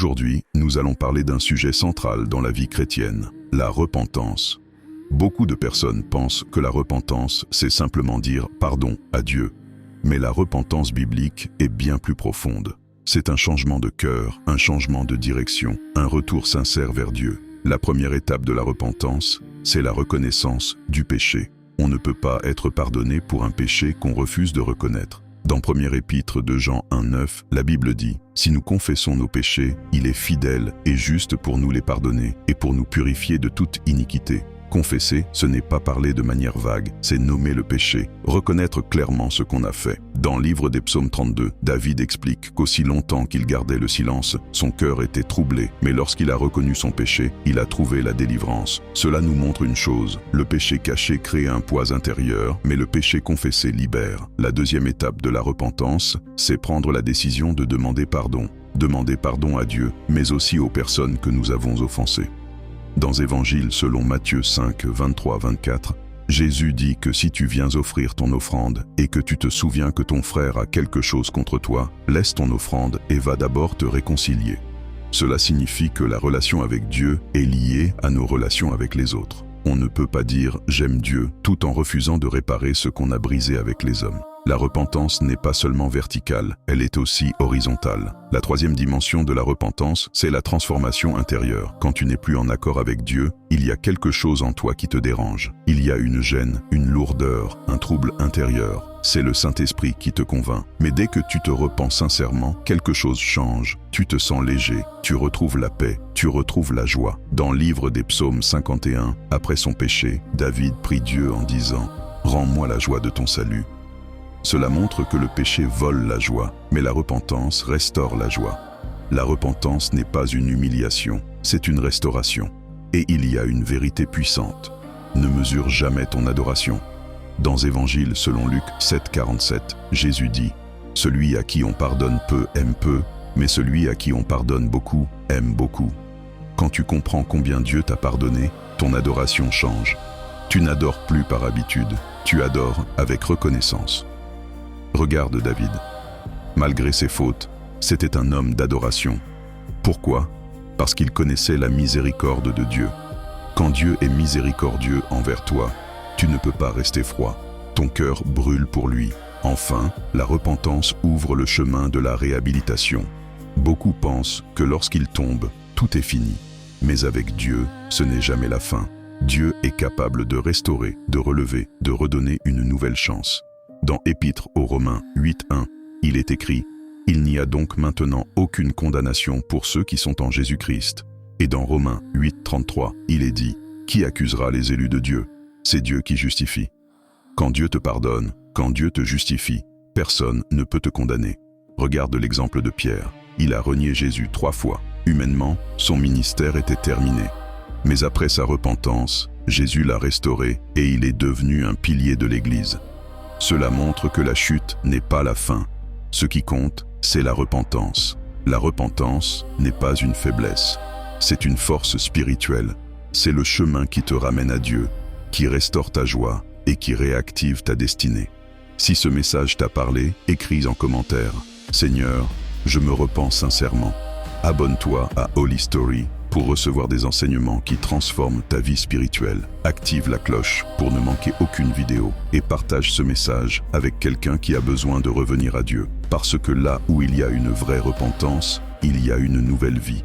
Aujourd'hui, nous allons parler d'un sujet central dans la vie chrétienne, la repentance. Beaucoup de personnes pensent que la repentance, c'est simplement dire pardon à Dieu. Mais la repentance biblique est bien plus profonde. C'est un changement de cœur, un changement de direction, un retour sincère vers Dieu. La première étape de la repentance, c'est la reconnaissance du péché. On ne peut pas être pardonné pour un péché qu'on refuse de reconnaître. Dans Première Épître de Jean 1,9, la Bible dit « Si nous confessons nos péchés, il est fidèle et juste pour nous les pardonner et pour nous purifier de toute iniquité. » Confesser, ce n'est pas parler de manière vague, c'est nommer le péché, reconnaître clairement ce qu'on a fait. Dans le livre des Psaumes 32, David explique qu'aussi longtemps qu'il gardait le silence, son cœur était troublé, mais lorsqu'il a reconnu son péché, il a trouvé la délivrance. Cela nous montre une chose, le péché caché crée un poids intérieur, mais le péché confessé libère. La deuxième étape de la repentance, c'est prendre la décision de demander pardon. Demander pardon à Dieu, mais aussi aux personnes que nous avons offensées. Dans Évangile selon Matthieu 5, 23-24, Jésus dit que si tu viens offrir ton offrande et que tu te souviens que ton frère a quelque chose contre toi, laisse ton offrande et va d'abord te réconcilier. Cela signifie que la relation avec Dieu est liée à nos relations avec les autres. On ne peut pas dire « j'aime Dieu » tout en refusant de réparer ce qu'on a brisé avec les hommes. La repentance n'est pas seulement verticale, elle est aussi horizontale. La troisième dimension de la repentance, c'est la transformation intérieure. Quand tu n'es plus en accord avec Dieu, il y a quelque chose en toi qui te dérange. Il y a une gêne, une lourdeur, un trouble intérieur. C'est le Saint-Esprit qui te convainc. Mais dès que tu te repens sincèrement, quelque chose change. Tu te sens léger, tu retrouves la paix, tu retrouves la joie. Dans le livre des Psaumes 51, après son péché, David prie Dieu en disant « Rends-moi la joie de ton salut ». Cela montre que le péché vole la joie, mais la repentance restaure la joie. La repentance n'est pas une humiliation, c'est une restauration. Et il y a une vérité puissante. Ne mesure jamais ton adoration. Dans Évangile selon Luc 7, 47, Jésus dit « Celui à qui on pardonne peu aime peu, mais celui à qui on pardonne beaucoup aime beaucoup. » Quand tu comprends combien Dieu t'a pardonné, ton adoration change. Tu n'adores plus par habitude, tu adores avec reconnaissance. Regarde David. Malgré ses fautes, c'était un homme d'adoration. Pourquoi? Parce qu'il connaissait la miséricorde de Dieu. Quand Dieu est miséricordieux envers toi, tu ne peux pas rester froid. Ton cœur brûle pour lui. Enfin, la repentance ouvre le chemin de la réhabilitation. Beaucoup pensent que lorsqu'ils tombent, tout est fini. Mais avec Dieu, ce n'est jamais la fin. Dieu est capable de restaurer, de relever, de redonner une nouvelle chance. Dans Épître aux Romains 8.1, il est écrit « Il n'y a donc maintenant aucune condamnation pour ceux qui sont en Jésus-Christ. » Et dans Romains 8.33, il est dit « Qui accusera les élus de Dieu? C'est Dieu qui justifie. » Quand Dieu te pardonne, quand Dieu te justifie, personne ne peut te condamner. Regarde l'exemple de Pierre. Il a renié Jésus 3 fois. Humainement, son ministère était terminé. Mais après sa repentance, Jésus l'a restauré et il est devenu un pilier de l'Église. Cela montre que la chute n'est pas la fin. Ce qui compte, c'est la repentance. La repentance n'est pas une faiblesse. C'est une force spirituelle. C'est le chemin qui te ramène à Dieu, qui restaure ta joie et qui réactive ta destinée. Si ce message t'a parlé, écris en commentaire « Seigneur, je me repens sincèrement ». Abonne-toi à Holy Story pour recevoir des enseignements qui transforment ta vie spirituelle. Active la cloche pour ne manquer aucune vidéo et partage ce message avec quelqu'un qui a besoin de revenir à Dieu. Parce que là où il y a une vraie repentance, il y a une nouvelle vie.